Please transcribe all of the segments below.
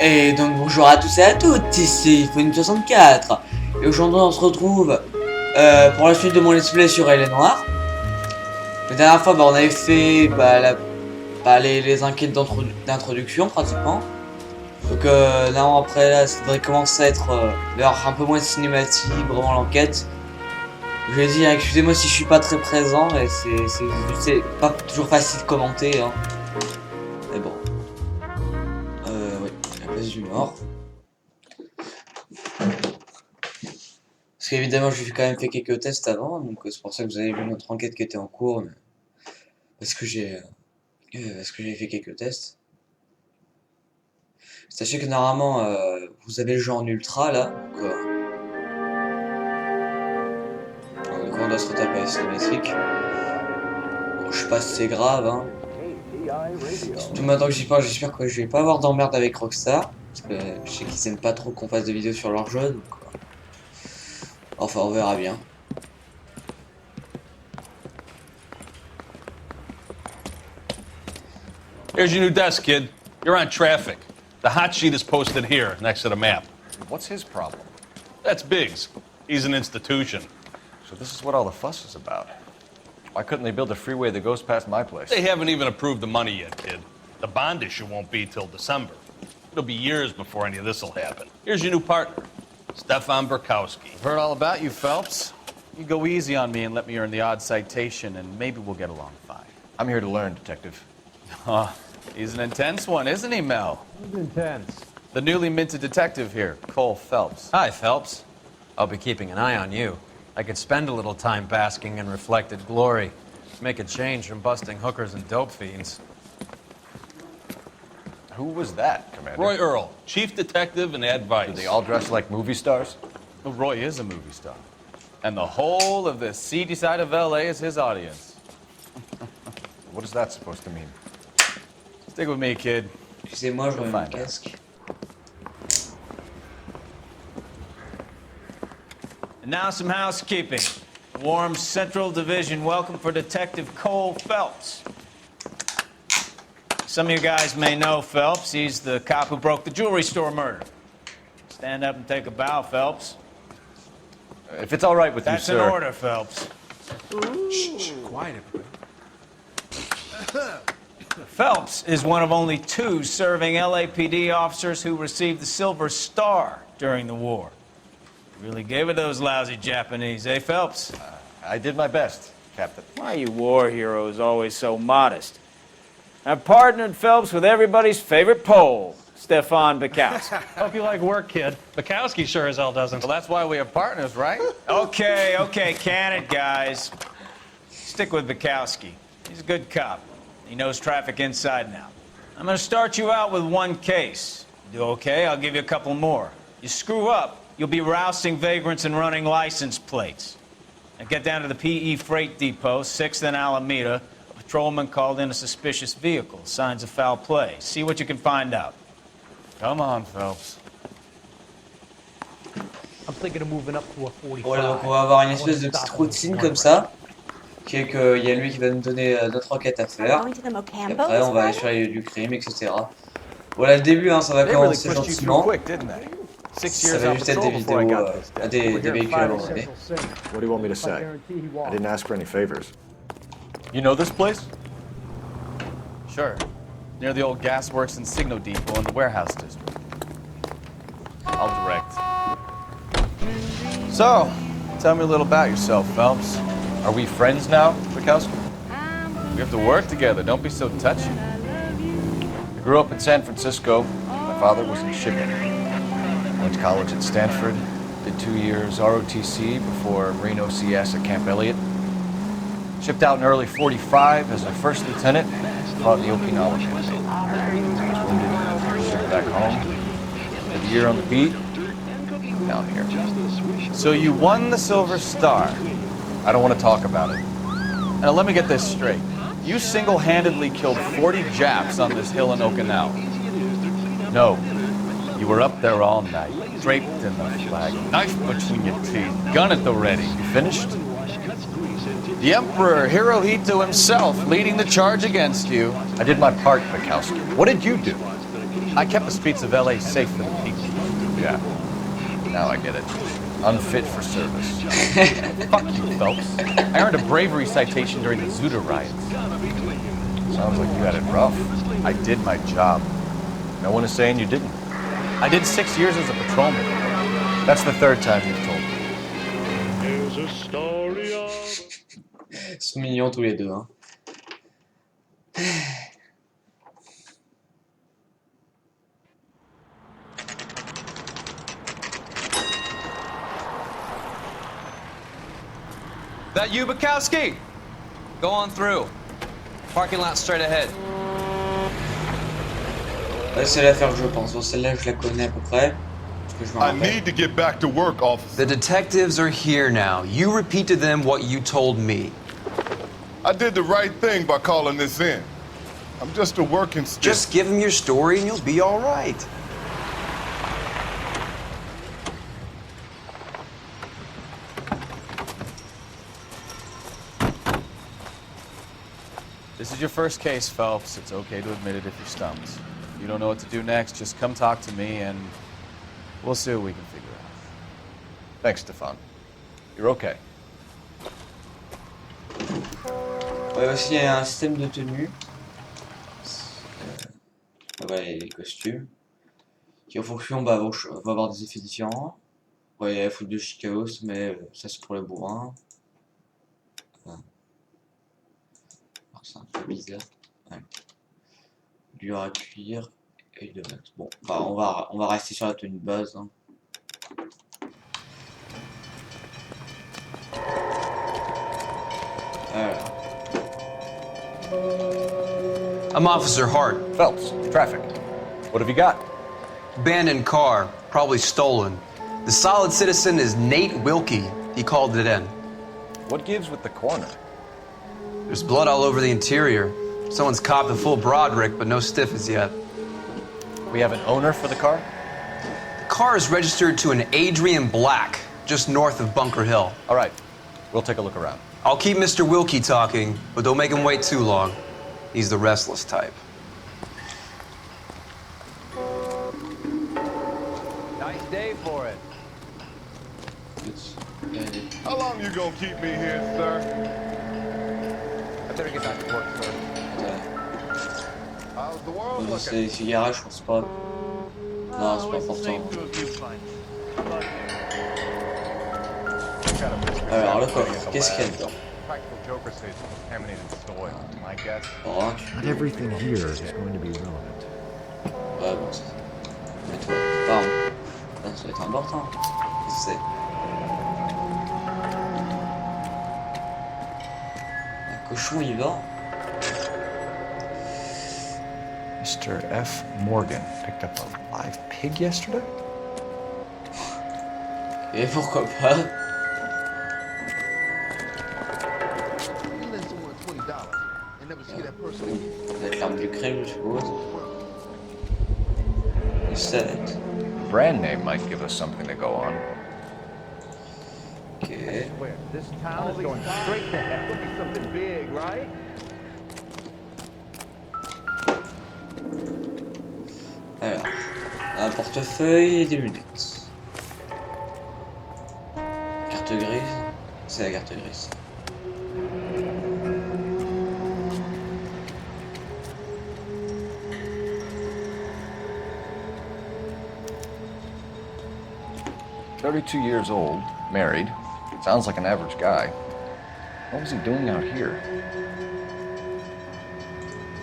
Et donc bonjour à tous et à toutes, ici Fony64. Et aujourd'hui on se retrouve pour la suite de mon let's play sur Elle est Noire. La dernière fois on avait fait les enquêtes d'introduction pratiquement. Donc là après là ça devrait commencer à être un peu moins cinématique, vraiment l'enquête. Je vais dire excusez-moi si je suis pas très présent et c'est pas toujours facile de commenter hein. Mais bon. Oui, la place du Nord. Parce qu'évidemment, j'ai quand même fait quelques tests avant, donc c'est pour ça que vous avez vu notre enquête qui était en cours. Mais parce que j'ai fait quelques tests. Sachez que normalement, vous avez le jeu en ultra là, donc on doit se retaper la cinématique. Bon, je sais pas si c'est grave, hein. Surtout maintenant que j'y pense, j'espère que je vais pas avoir d'emmerde avec Rockstar. Parce que je sais qu'ils aiment pas trop qu'on fasse des vidéos sur leur jeu, donc enfin on verra bien. Here's your new desk, kid. You're on traffic. The hot sheet is posted here, next to the map. What's his problem? That's Biggs. He's an institution. So this is what all the fuss is about. Why couldn't they build a freeway that goes past my place? They haven't even approved the money yet, kid. The bond issue won't be till December. It'll be years before any of this will happen. Here's your new partner, Stefan Burkowski. I've heard all about you, Phelps. You go easy on me and let me earn the odd citation, and maybe we'll get along fine. I'm here to learn, Detective. He's an intense one, isn't he, Mel? Who's intense? The newly minted detective here, Cole Phelps. Hi, Phelps. I'll be keeping an eye on you. I could spend a little time basking in reflected glory. Make a change from busting hookers and dope fiends. Who was that, Commander? Roy Earl, chief detective and advice. Do they all dress like movie stars? Well, Roy is a movie star. And the whole of the seedy side of L.A. is his audience. What is that supposed to mean? Stick with me, kid. Excusez-moi, je remets mon casque. And now some housekeeping. Warm Central Division welcome for Detective Cole Phelps. Some of you guys may know Phelps. He's the cop who broke the jewelry store murder. Stand up and take a bow, Phelps. If it's all right with That's you, sir. in order, Phelps. Shh, quiet, everybody. Phelps is one of only 2 serving LAPD officers who received the Silver Star during the war. Really gave it those lousy Japanese, eh, Phelps? I did my best, Captain. Why are you war heroes always so modest? I've partnered Phelps with everybody's favorite Pole, Stefan Burkowski. Hope you like work, kid. Bukowski sure as hell doesn't. Well, that's why we have partners, right? Okay, can it, guys? Stick with Bukowski. He's a good cop. He knows traffic inside now. I'm gonna start you out with 1 case. You do okay, I'll give you a couple more. You screw up, you'll be rousting vagrants and running license plates. Now get down to the PE Freight Depot, 6th and Alameda. A patrolman called in a suspicious vehicle. Signs of foul play. See what you can find out. Come on, Phelps. I'm thinking of moving up to a 45. Voilà, donc on va avoir une espèce de petite routine comme ça, qui est qu'il y a lui qui va nous donner notre enquête à faire, et après on va aller sur les lieux du crime, etc. Voilà le début, hein, ça va commencer gentiment, ça va juste être des vidéos, des véhicules abandonnés. What do you want me to say? I didn't ask for any favors. You know this place? Sure. Near the old gasworks and signal depot in the warehouse district. I'll direct. So, tell me a little about yourself, Phelps. Are we friends now, Burkowski? We have to work together. Don't be so touchy. I grew up in San Francisco. My father was in shipping. Went to college at Stanford. Did 2 years ROTC before Reno CS at Camp Elliott. Shipped out in early '45 as a first lieutenant. Fought in the Okinawa campaign. Was wounded. Shipped back home. Did a year on the beat. Down here. So you won the Silver Star. I don't want to talk about it. Now let me get this straight. You single-handedly killed 40 Japs on this hill in Okinawa. No. You were up there all night, draped in the flag, knife between your teeth, gun at the ready. You finished? The Emperor Hirohito himself leading the charge against you. I did my part, Burkowski. What did you do? I kept the streets of L.A. safe for the people. Yeah. Now I get it. Unfit for service. Fuck you, Phelps. I earned a bravery citation during the Zuda riots. Sounds like you had it rough. I did my job. No one is saying you didn't. I did 6 years as a patrolman. That's the third time you've told me. Ils sont mignons tous les deux, hein. That you, Bukowski? Go on through. Parking lot straight ahead. Ouais, c'est l'affaire que je pense. Bon, celle-là, je la connais à peu près. Parce que je me I rappelle. need to get back to work, officer. The detectives are here now. You repeat to them what you told me. I did the right thing by calling this in. I'm just a working stiff. Just give them your story and you'll be all right. This is your first case, Phelps. It's okay to admit it if you're stumped. If you don't know what to do next, just come talk to me and we'll see what we can figure out. Thanks, Stefan. You're okay. Ouais, aussi, il y a un système de tenue. Voilà, les costumes. Qui en fonction va avoir des effets différents. Ouais, il y a la foule de Chicago, mais ça c'est pour les bourrins. Voilà. Alors c'est un peu bizarre. Ouais. Dur à cuire et de max. Bon, bah, on va rester sur la tenue de base. Hein. Voilà. I'm Officer Hart. Phelps, traffic. What have you got? Abandoned car, probably stolen. The solid citizen is Nate Wilkie. He called it in. What gives with the corner? There's blood all over the interior. Someone's copped a full Broderick, but no stiff as yet. We have an owner for the car? The car is registered to an Adrian Black, just north of Bunker Hill. All right, we'll take a look around. I'll keep Mr. Wilkie talking, but don't make him wait too long. He's the restless type. Nice day for it. How long you gonna keep me here, sir? I better get back to work, sir. How's the world looking? C'est les garages, je pense pas. Non, c'est pas important. Alors, le coffre, qu'est-ce qu'il y a dedans? Oh, Not everything here is going to be relevant. ouais, bon, ça. Mais toi, pardon. Ça va être important. Qu'est-ce que c'est? Un cochon vivant. Mr. F. Morgan picked up a live pig yesterday? Et pourquoi pas? Peut-être l'arme du crime, je suppose. Le 7. Brand name might give us something to go on. Ok. This town is going straight to hell. Could be something big, right? Alors, un portefeuille et des lunettes. Carte grise. C'est la carte grise. "32 years old, married. Sounds like an average guy. What was he doing out here?"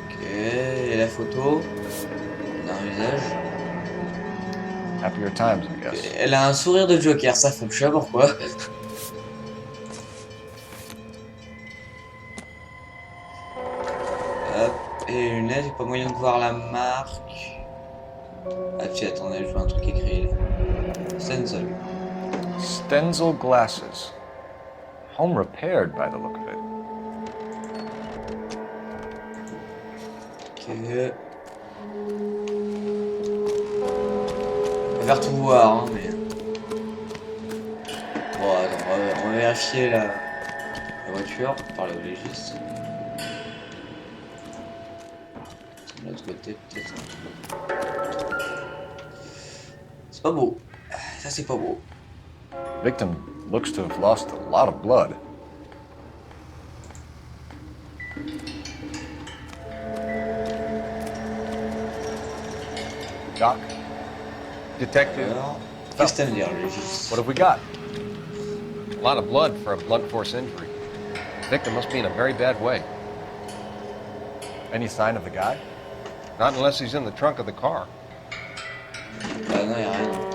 Ok, et la photo d'un visage. Happier times, I guess. Elle a un sourire de Joker, ça fait, je sais pas pourquoi. Hop, et les lunettes, j'ai pas moyen de voir la marque. Ah puis attendez, je vois un truc écrit là. Stenzel. Stenzel glasses. Home repaired by the look of it. Ok. On va faire tout voir, hein, mais... Bon, attends, on va vérifier la voiture, par le légiste. La l'autre côté peut-être. C'est pas beau. Ça c'est pas beau. Victim looks to have lost a lot of blood. Doc? Detective? Alors, qu'est-ce que t'as à me dire, le légiste? What have we got? A lot of blood for a blunt force injury. The victim must be in a very bad way. Any sign of the guy? Not unless he's in the trunk of the car. Bah non, y'a rien.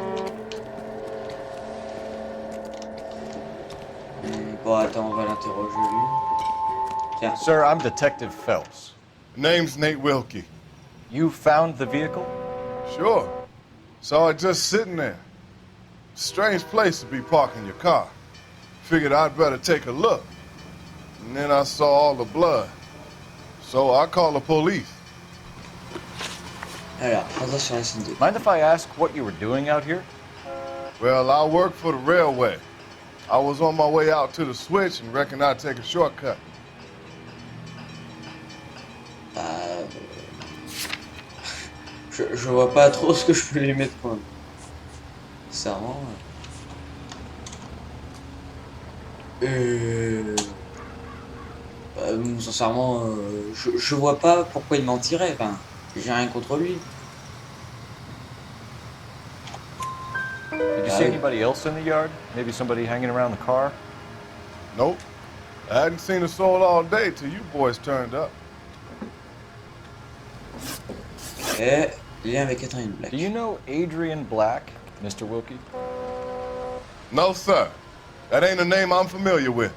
Bon, attends, on va l'interroger lui. Tiens. Sir, I'm Detective Phelps. Name's Nate Wilkie. You found the vehicle? Sure. Saw it just sitting there. Strange place to be parking your car. Figured I'd better take a look. And then I saw all the blood. So I called the police. Alors, transaction SN2. Mind if I ask what you were doing out here? Well, I work for the railway. I was on my way out to the switch and reckoned I'd take a shortcut. Je vois pas trop ce que je peux lui mettre quand même. Sincèrement. Sincèrement, je vois pas pourquoi il mentirait. Enfin, j'ai rien contre lui. Did you see anybody else in the yard? Maybe somebody hanging around the car? Nope. I hadn't seen a soul all day till you boys turned up. Et lien avec Catherine Black. Do you know Adrian Black, Mr. Wilkie? No, sir. That ain't a name I'm familiar with.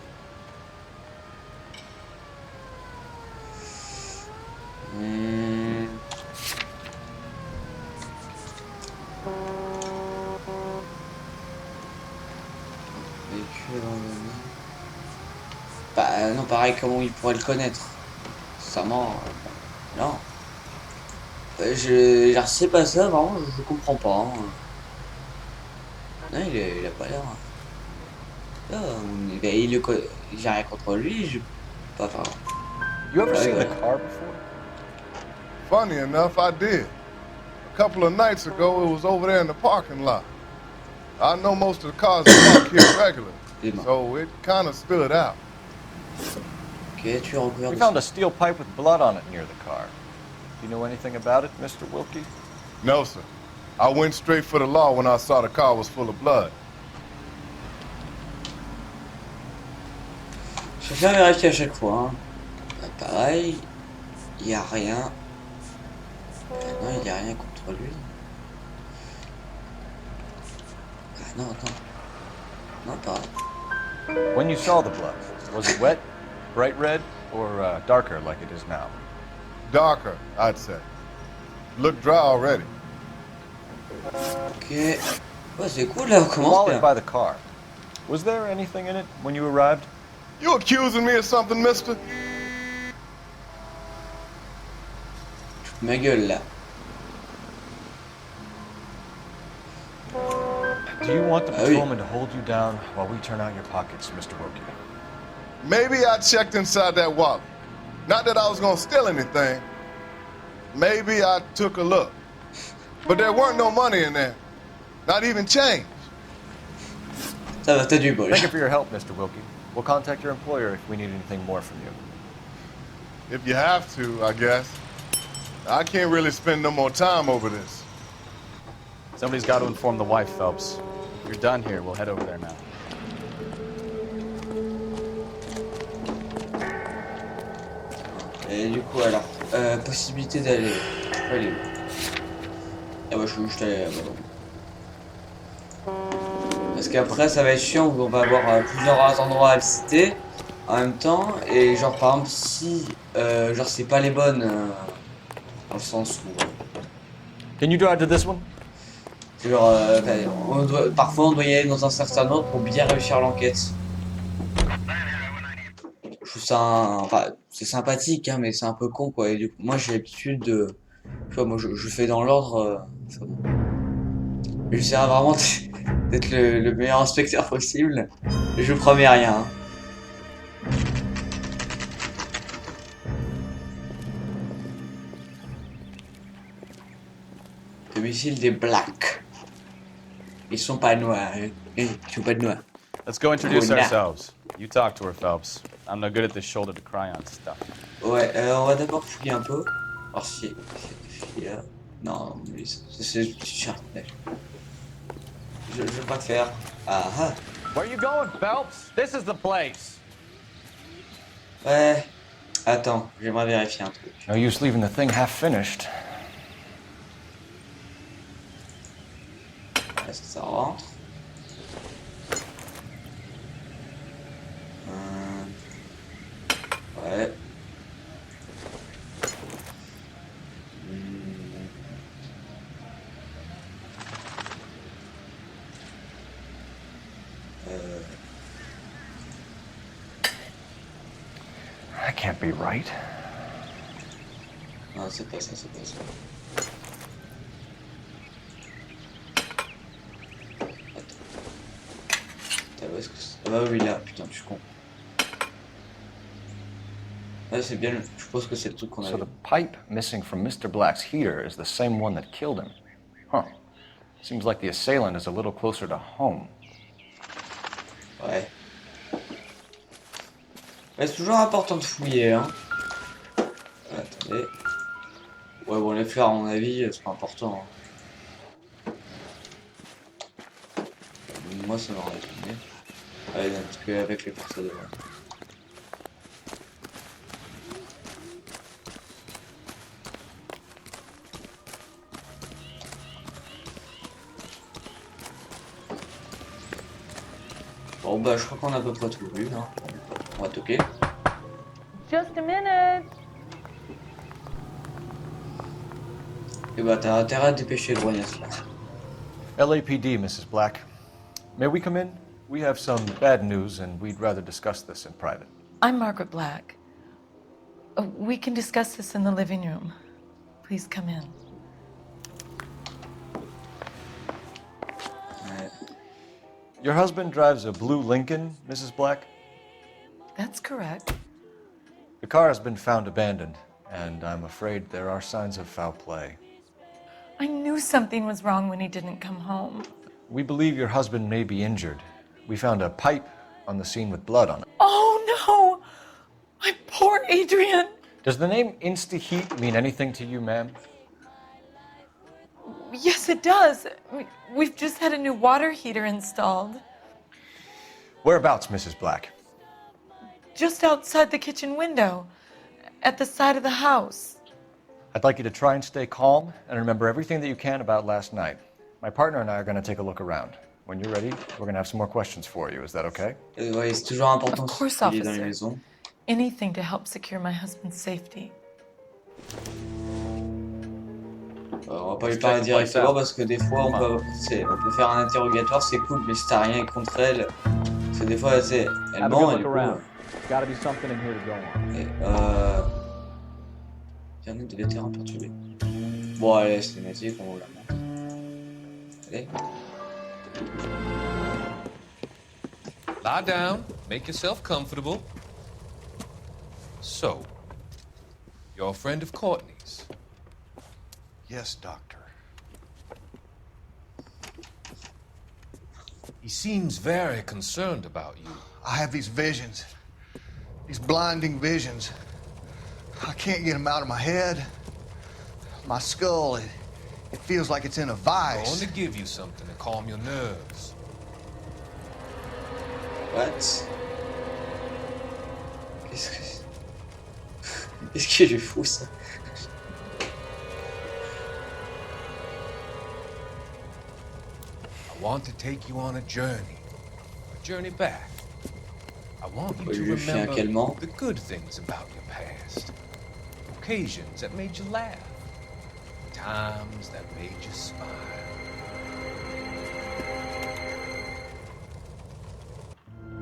Bah non, pareil, comment il pourrait le connaître? Sincèrement, non. Je sais pas ça, vraiment, je comprends pas. Hein. Non, il a pas l'air. J'ai rien contre lui, je pas enfin. You ever seen the car before? Funny enough, I did. A couple of nights ago, it was over there in the parking lot. I know most of the cars are parked here regularly, so it kind of stood out. Okay, tu es recouvert We de found a steel pipe with blood on it near the car. Do you know anything about it, Mr. Wilkie? No, sir. I went straight for the law when I saw the car was full of blood. Je préfère vérifier à chaque fois. Hein. Bah, pareil, il n'y a rien. Non, il n'y a rien contre lui. Ah non, attends. Non, pareil. When you saw the blood, was it wet, bright red, or darker like it is now? Darker, I'd say. Looked dry already. Ok. Ouais, c'est cool là, on commence Followed bien. by the car. Was there anything in it when you arrived? You accusing me of something, mister? Ma gueule là. Do you want the Ah oui. patrolman to hold you down while we turn out your pockets, Mr. Wilkie? Maybe I checked inside that wallet. Not that I was gonna steal anything. Maybe I took a look. But there weren't no money in there. Not even change. Ça va, t'as du bol. Thank you for your help, Mr. Wilkie. We'll contact your employer if we need anything more from you. If you have to, I guess. I can't really spend no more time over this. Somebody's got to inform the wife, Phelps. If you're done here, we'll head over there now. Et du coup, alors, possibilité d'aller. Allez. Ah bah, je suis juste allé là-bas. Parce qu'après, ça va être chiant où on va avoir plusieurs endroits à visiter en même temps. Et genre, par exemple, si genre c'est pas les bonnes, dans le sens où. Can you drive to this one? Genre, parfois on doit y aller dans un certain ordre pour bien réussir l'enquête. Je trouve ça, enfin, c'est sympathique, hein, mais c'est un peu con, quoi. Et du coup, moi, j'ai l'habitude de, tu vois, moi, je fais dans l'ordre. J'essaierai vraiment d'être le meilleur inspecteur possible. Je vous promets rien. Hein. domicile des Blacks. Ils sont pas noirs. Ils sont pas noirs. Let's go introduce Oh, nah. ourselves. You talk to her, Phelps. I'm no good at this shoulder to cry on stuff. Ouais, on va d'abord fouiller un peu. Alors si... là. Non, mais c'est... Je vais pas faire... Ah ah. Where you going, Phelps? This is the place. Ouais. Attends, j'aimerais vérifier un truc. No use leaving the thing half finished. Est-ce que ça rentre? Ouais. That can't be right. Non, c'est pas ça, c'est pas ça. Attends, où est-ce que c'est? Ah bah oui, là, putain, je suis con. Ouais, c'est bien, je pense que c'est le truc qu'on So avait. the pipe missing from Mr. Black's heater is the same one that killed him. Huh. Seems like the assailant is a little closer to home. Ouais. Ouais, c'est toujours important de fouiller, hein. Attendez. Ouais, bon, les fleurs, à mon avis, c'est pas important. Hein. Moi, ça m'aurait étonné. Ouais, parce qu'avec les persos de... Bon, bah, je crois qu'on a à peu près tout vu, hein. On va toquer. Just a minute. Et bah, t'as intérêt à dépêcher le rognard, là. LAPD, Mrs. Black. May we come in? We have some bad news, and we'd rather discuss this in private. I'm Margaret Black. We can discuss this in the living room. Please come in. Ouais. Your husband drives a blue Lincoln, Mrs. Black? That's correct. The car has been found abandoned, and I'm afraid there are signs of foul play. I knew something was wrong when he didn't come home. We believe your husband may be injured. We found a pipe on the scene with blood on it. Oh no! My poor Adrian! Does the name Insta-Heat mean anything to you, ma'am? Yes, it does. We've just had a new water heater installed. Whereabouts, Mrs. Black? Just outside the kitchen window, at the side of the house. I'd like you to try and stay calm and remember everything that you can about last night. My partner and I are going to take a look around. When you're ready, we're going to have some more questions for you. Is that okay? Ouais, c'est toujours important Of course, de fouiller dans les officer. maisons. Anything to help secure my husband's safety. On va pas lui parler directement parce que des fois on peut faire un interrogatoire, c'est cool, mais si t'as rien contre elle, parce que des fois elle ment et du coup. Gotta be something in here to go on. Et Carnet de vétérans perturbés. Bon, allez, cinématique, on va la montre. Allez. Lie down, make yourself comfortable. So, you're a friend of Courtney's. Yes, Doctor. He seems very concerned about you. I have these visions. These blinding visions. I can't get them out of my head. My skull, it feels like it's in a I'm vice. going to give you something to calm your nerves. What? Qu'est-ce qu'il est fou ça? I want to take you on a journey back. I want you to remember the good things about your past. Occasions that made you laugh. Times that made you smile.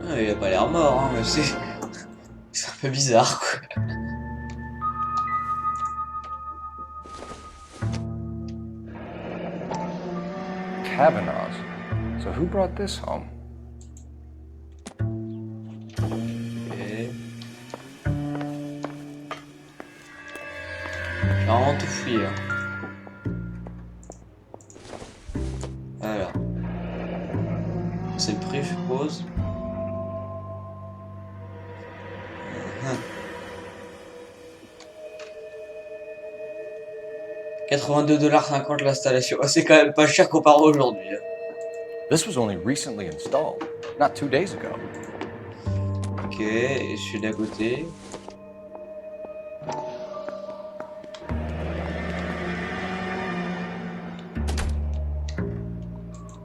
Ah, il a pas l'air mort, hein, mais c'est un peu bizarre quoi. Kavanaugh's. So who brought this home? Et... J'ai vraiment tout fouillé. Hein. c'est le prix, je suppose. 82,50$ l'installation. Oh, c'est quand même pas cher comparé aujourd'hui. This was only recently installed, not 2 days ago. Ok, et je suis d'à côté.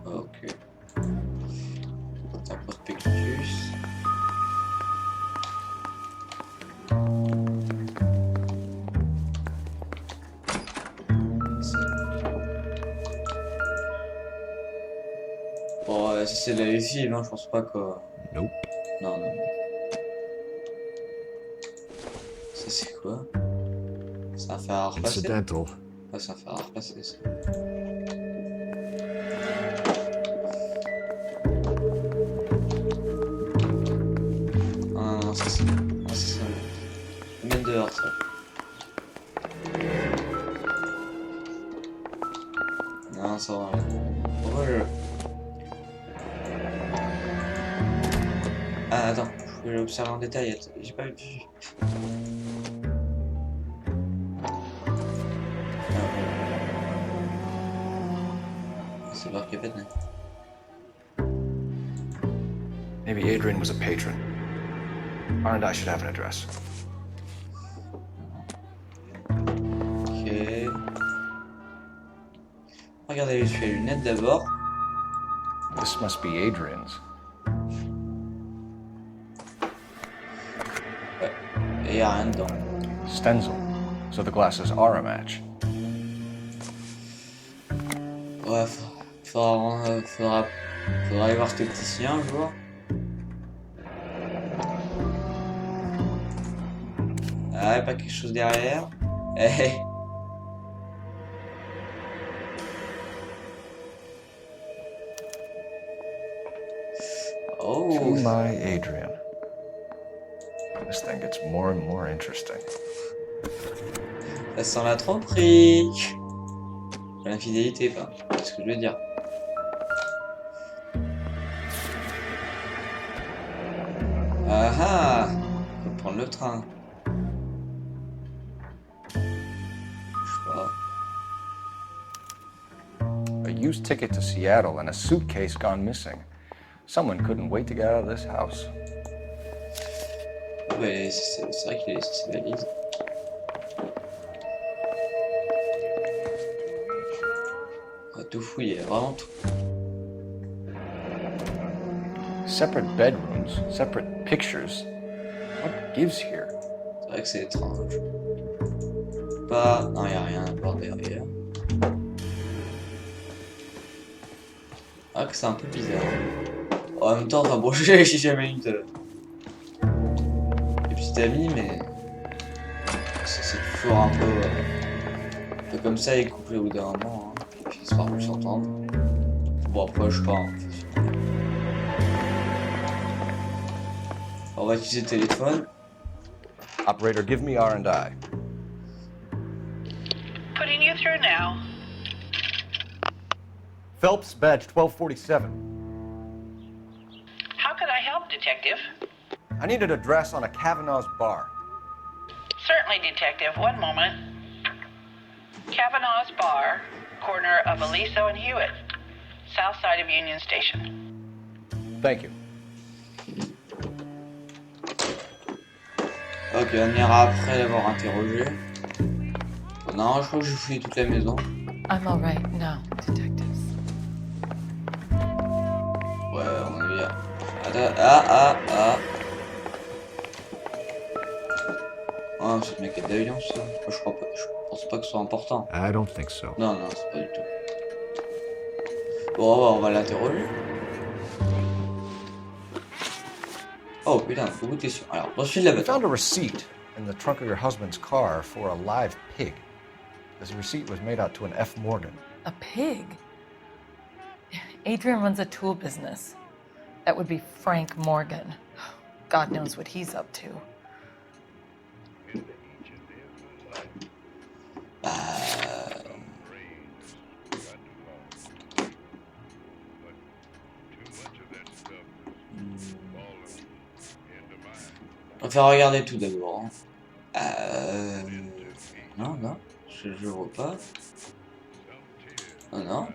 Ok. Un prospectus. Bon, si c'est de la lessive, hein, je pense pas que... Nope. Non, non. Ça c'est quoi? C'est un fer à repasser? Incidental. Ah, c'est un fer à repasser, ça. Ah non, ça c'est... Ah, c'est ça. Je vais mettre dehors, ça. Non, ça va. Pourquoi je... Ah, attends. Je vais l'observer en détail. J'ai pas vu. C'est marqué pas de nez. Maybe Adrian was a patron. R&I should have an address. Ok. Regardez, je fais les lunettes d'abord. This must be Adrian's. Ouais. Et y a rien dedans. Stenzel. So the glasses are a match. Ouais, faudra aller voir cet opticien un jour. Ah, pas quelque chose derrière. Eh. Oh. To my Adrian. This thing gets more and more interesting. Ça sent la tromperie. L'infidélité, enfin, c'est ce que je veux dire. Ah ah, faut prendre le train. Je sais pas. A used ticket to Seattle and a suitcase gone missing. Someone couldn't wait to get out of this house. Ouais, c'est vrai qu'il a laissé ses valises. On va tout fouiller, vraiment tout. Separate bedrooms, separate pictures. What gives here? C'est vrai que c'est étrange. Pas... Non, y a rien à voir derrière. Ah, que c'est un peu bizarre. En même temps, enfin bon, j'ai jamais eu de... des petits amis, mais... c'est toujours un peu comme ça, les couples au bout d'un moment, hein. Ils finissent par plus s'entendre. Bon, après, je sais pas. Hein. On va utiliser le téléphone. Operator, give me R&I. Putting you through now. Phelps, badge 1247. How could I help, Detective? I need an address on a Kavanaugh's bar. Certainly, Detective. One moment. Kavanaugh's Bar, corner of Aliso and Hewitt, south side of Union Station. Thank you. Ok, on ira après l'avoir interrogé. Non, je crois que j'ai fouillé toute la maison. I'm all right now, detectives. Ouais, on est bien. Ah. Oh, c'est le mec est d'avion, ça. Je pense pas que ce soit important. I don't think so. Non, c'est pas du tout. Bon, on va l'interroger. Oh putain, faut goûter sur. Alors, ensuite la I bataille. found a receipt in the trunk of your husband's car for a live pig. This receipt was made out to an F. Morgan. A pig? Adrian runs a tool business. That would be Frank Morgan. God knows what he's up to. On va faire regarder tout d'abord. Non, non, je vois pas. Oh, non.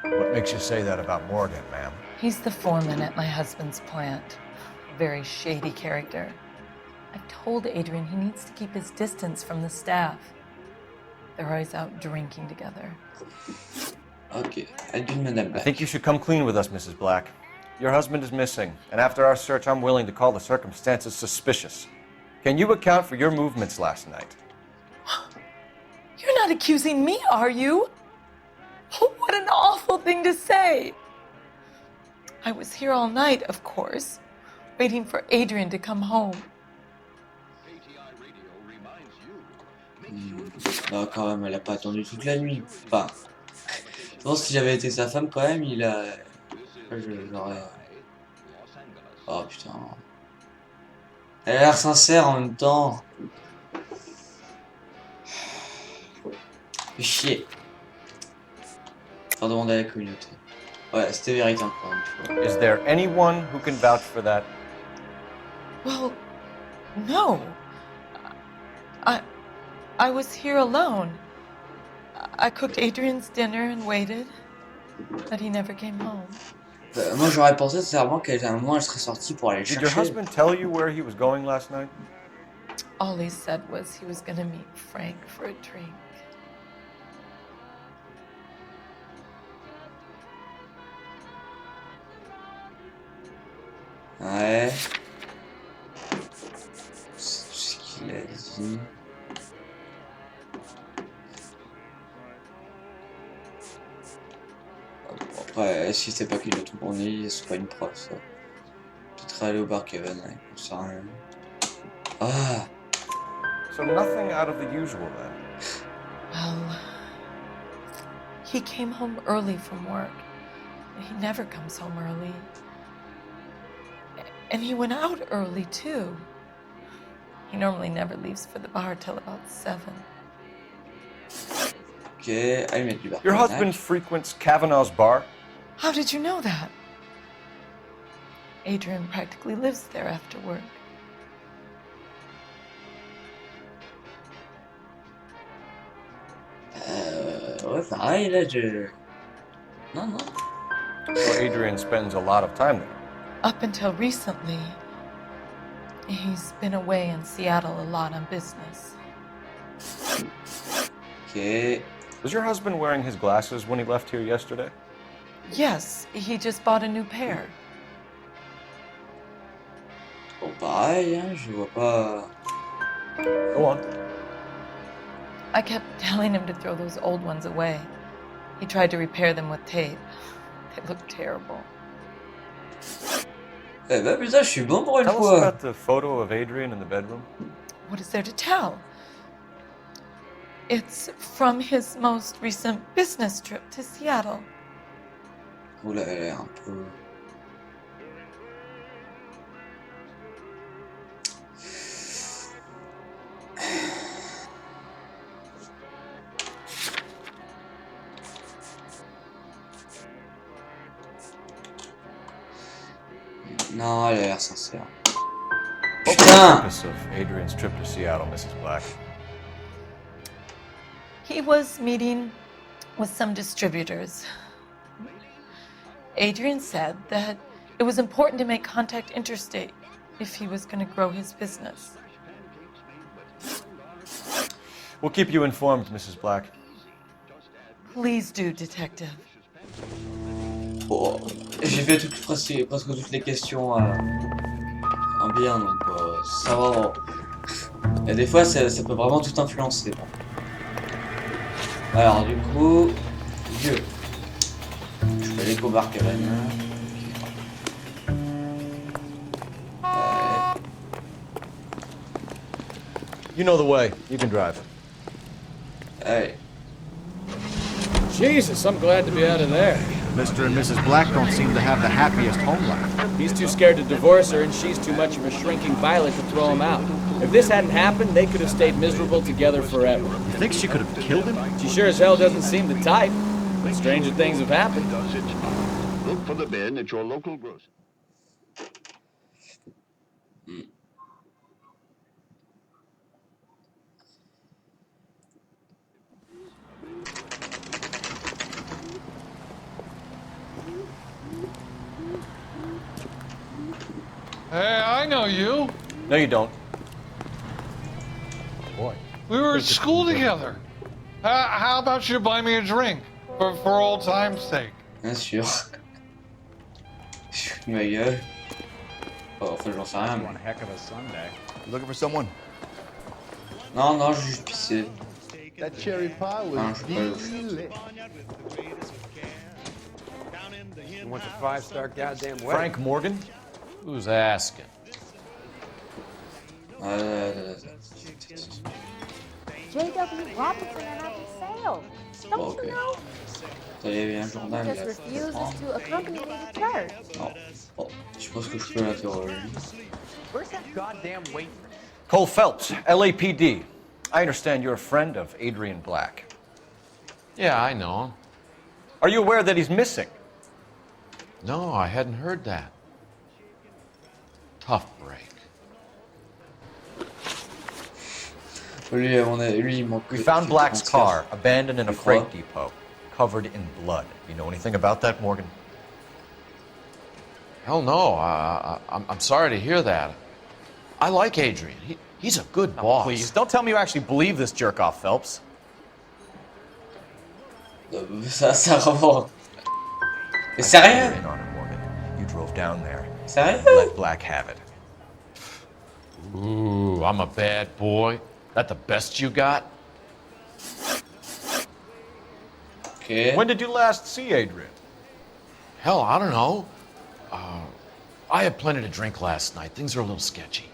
What makes you say that about Morgan, ma'am? He's the foreman at my husband's plant. Very shady character. I've told Adrian he needs to keep his distance from the staff. They're always out drinking together. Okay, Madame Black. I think you should come clean with us, Mrs. Black. Your husband is missing, and after our search, I'm willing to call the circumstances suspicious. Can you account for your movements last night? You're not accusing me, are you? What an awful thing to say. I was here all night, of course, waiting for Adrian to come home. Non, quand même, elle a pas attendu toute la nuit. Enfin, je pense que si j'avais été sa femme, quand même, il a... J'aurais... Oh, putain. Elle a l'air sincère en même temps. Fait chier. Faut demander à la communauté. Ouais, c'était vérité encore une fois. Is there anyone who can vouch for that? Well, no. I was here alone. I cooked Adrian's dinner and waited, but he never came home. Moi, j'aurais pensé sincèrement qu'à un moment, elle serait sortie pour aller le chercher. Did your husband tell you where he was going last night? All he said was he was gonna meet Frank for a drink. Ouais. C'est tout ce qu'il a dit. Après, si c'est pas qu'il a tout tourné, c'est pas une preuve, ça. Peut-être aller au bar Kevin, ouais, on sait rien. Ah! So nothing out of the usual then? Well, he came home early from work. He never comes home early. And he went out early, too. He normally never leaves for the bar till about 7. Ok, allumette du bar. Your husband frequents Kavanaugh's bar? How did you know that? Adrian practically lives there after work. Ouais, pareil, là, je... Non, non. Well, Adrian spends a lot of time there. Up until recently, he's been away in Seattle a lot on business. Okay. Was your husband wearing his glasses when he left here yesterday? Yes, he just bought a new pair. Bon, pareil, hein, je vois pas... Go on. I kept telling him to throw those old ones away. He tried to repair them with tape. They look terrible. Eh ben putain, je suis bon pour une Tell us fois. about the photo of Adrian in the bedroom. What is there to tell? It's from his most recent business trip to Seattle. Oula, elle a l'air un peu... Non, elle a l'air sincère. What's the purpose of Adrian's trip to Seattle, Mrs. Black? He was meeting with some distributors. Adrian said that it was important to make contact interstate if he was going to grow his business. We'll keep you informed, Mrs. Black. Please do, Detective. Oh, j'ai fait presque toutes les questions en bien, donc ça va. Et des fois, ça peut vraiment tout influencer. Alors, du coup, je vais aller au bar Kevin. You know the way. You can drive. Allez. Jesus, I'm glad to be out of there. Mr. and Mrs. Black don't seem to have the happiest home life. He's too scared to divorce her, and she's too much of a shrinking violet to throw him out. If this hadn't happened, they could have stayed miserable together forever. You think she could have killed him? She sure as hell doesn't seem the type. But stranger things have happened. Look for the bin at your local grocery. Hey, I know you. No, you don't. Boy. We were at school together. How about you buy me a drink for old time's sake? Bien sûr. Ma gueule. Oh, enfin, j'en sais rien. One heck of a Sunday. You looking for someone? Non, non, j'ai juste pissé. That cherry pie was delish. You want the 5-star goddamn wedding? Frank Morgan? Who's asking? J.W. Robinson and I for sale. Don't you know? Il y avait un journal He là. just refuses to accompany me to church. Non. Bon, je pense que je peux l'interroger. Where's that goddamn waitress? Cole Phelps, LAPD. I understand you're a friend of Adrian Black. Yeah, I know him. Are you aware that he's missing? No, I hadn't heard that. Tough break. Lui, il manque. We found Black's car abandoned in a freight depot, covered in blood. You know anything about that, Morgan? Hell no. I'm sorry to hear that. I like Adrian. He's a good boss. Please, don't tell me you actually believe this jerk-off, Phelps. Ça remonte. Mais sérieux? You drove down there. Sérieux? Let Black have it. Ooh, I'm a bad boy. That the best you got? Okay. When did you last see Adrian? Hell, I don't know. I had plenty to drink last night. Things are a little sketchy.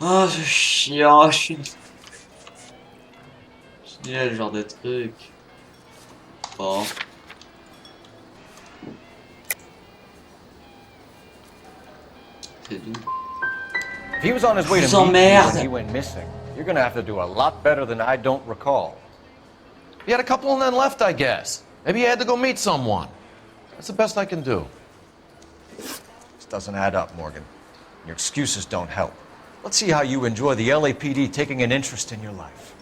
Ah, c'est chiant, je suis nul à ce genre de truc. Bon. C'est doux. If he was on his way to Vous meet you emmerde. when he went missing, you're gonna have to do a lot better than I don't recall. He had a couple and then left, I guess. Maybe he had to go meet someone. That's the best I can do. This doesn't add up, Morgan. Your excuses don't help. Let's see how you enjoy the LAPD taking an interest in your life.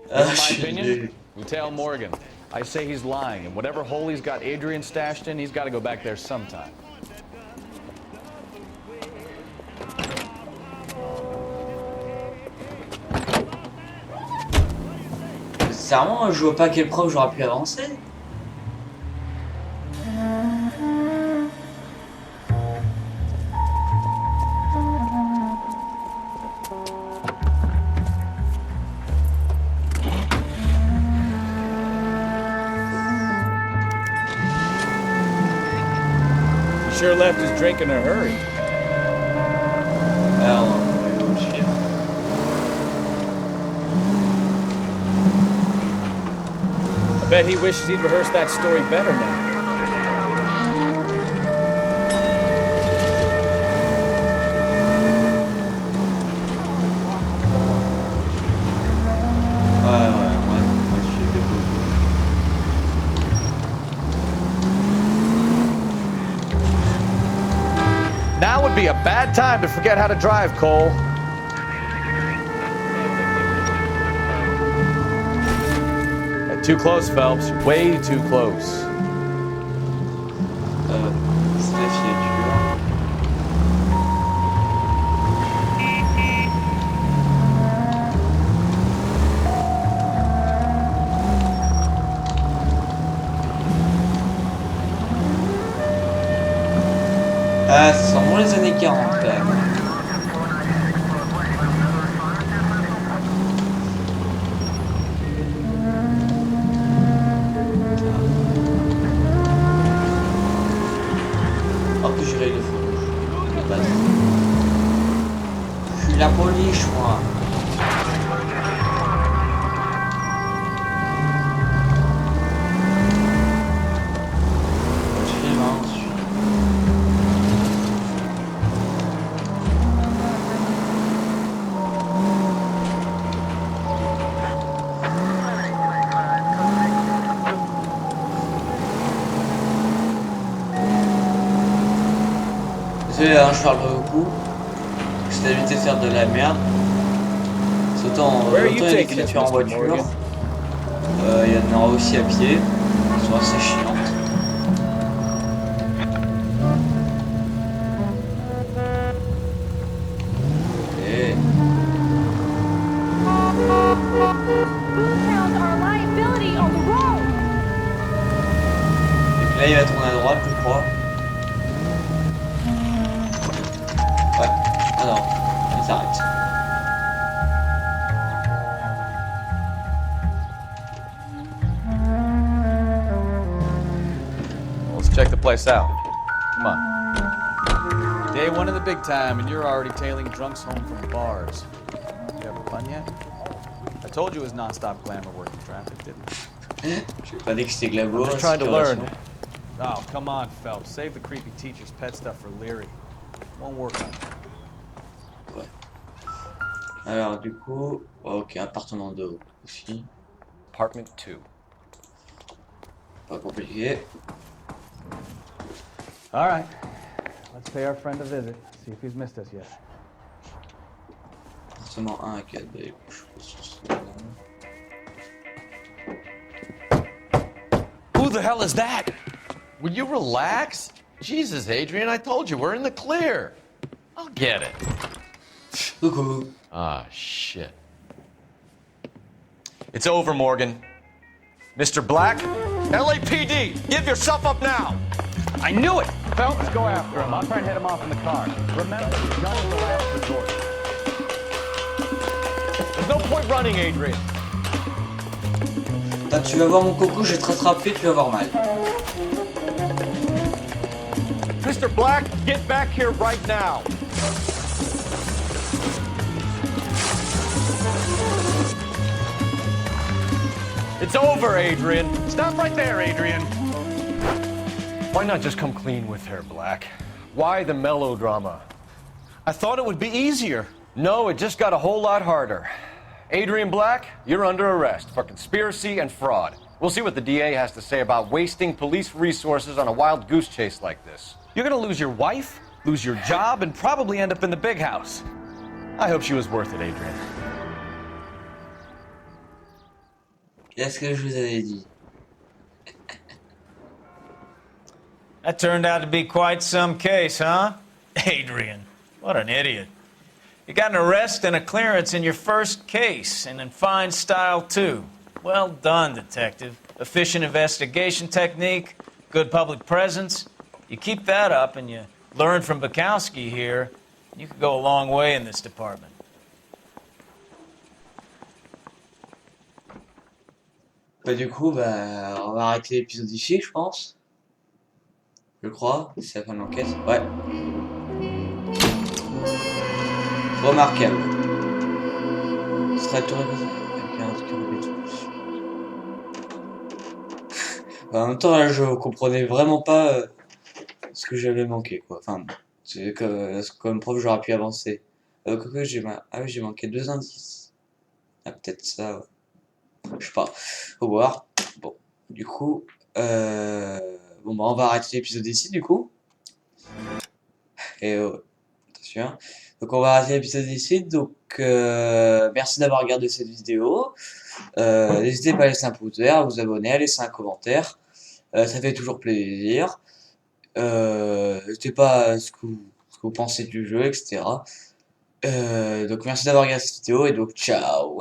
In my opinion, we tell Morgan. I say he's lying, and whatever hole he's got Adrian stashed in, he's got to go back there sometime. Sincèrement, je vois pas quelle preuve j'aurais pu avancer. He sure left his drink in a hurry. I bet he wishes he'd rehearsed that story better now. Now would be a bad time to forget how to drive, Cole. Too close, Phelps. Way too close. C'est la filature. Ah, ça sent moins les années 40 quand même. Hop, j'irai le feu rouge. De base. Je suis la police, moi. Désolé, hein, je parle pas beaucoup. J'essaie d'éviter de faire de la merde. Autant il y a des créatures en voiture. Il y en aura aussi à pied. Elles sont assez chiantes. Et là il va tourner à droite, je crois. Ouais. Ah non, il s'arrête. Let's check the place out. Come on. Day one of the big time, and you're already tailing drunks home from bars. You having fun yet? I told you it was non-stop glamour working traffic, didn't I? J'ai pas dit que c'était glamour. I'm just trying to learn. Oh, come on, Phelps. Save the creepy teacher's pet stuff for Leary. Won't work on it. Ouais. Alors du coup, ok, appartement 2 aussi. Apartment 2. Pas compliqué. All right. Let's pay our friend a visit. See if he's missed us yet. Appartement 1 à 4, bah écoute, je pense que Who the hell is that? Will you relax? Jesus, Adrian, I told you, we're in the clear. I'll get it. Coucou. Ah, shit. It's over, Morgan. Mr. Black, LAPD, give yourself up now. I knew it! Phelps, go after him. I'll try and head him off in the car. Remember, gun is the last resort. There's no point running, Adrian. Putain, tu vas voir mon coco, je vais te rattraper, tu vas avoir mal. Mr. Black, get back here right now. It's over, Adrian. Stop right there, Adrian. Why not just come clean with her, Black? Why the melodrama? I thought it would be easier. No, it just got a whole lot harder. Adrian Black, you're under arrest for conspiracy and fraud. We'll see what the DA has to say about wasting police resources on a wild goose chase like this. You're gonna lose your wife, lose your job, and probably end up in the big house. I hope she was worth it, Adrian. Qu'est-ce que je vous avais dit? That turned out to be quite some case, huh? Adrian, what an idiot. You got an arrest and a clearance in your first case, and in fine style, too. Well done, detective. Efficient investigation technique, good public presence. You keep that up and you learn from Bukowski here, you could go a long way in this department. Bah du coup, bah on va arrêter l'épisode ici, je pense. Je crois, c'est la fin de l'enquête. Ouais. Remarquable. Ce serait tout en même temps, là, je comprenais vraiment pas ce que j'avais manqué, quoi. Enfin, c'est que comme prof, j'aurais pu avancer. Quoique, ah oui, j'ai manqué 2 indices. Ah, peut-être ça, ouais. Je sais pas. Faut voir. Bon, du coup, bon, bah, on va arrêter l'épisode ici, du coup. Et attention. Donc, on va arrêter l'épisode ici. Donc, merci d'avoir regardé cette vidéo. N'hésitez pas à laisser un pouce vert, à vous abonner, à laisser un commentaire. Ça fait toujours plaisir. N'hésitez pas à ce que vous pensez du jeu, etc. Donc, merci d'avoir regardé cette vidéo et donc, ciao.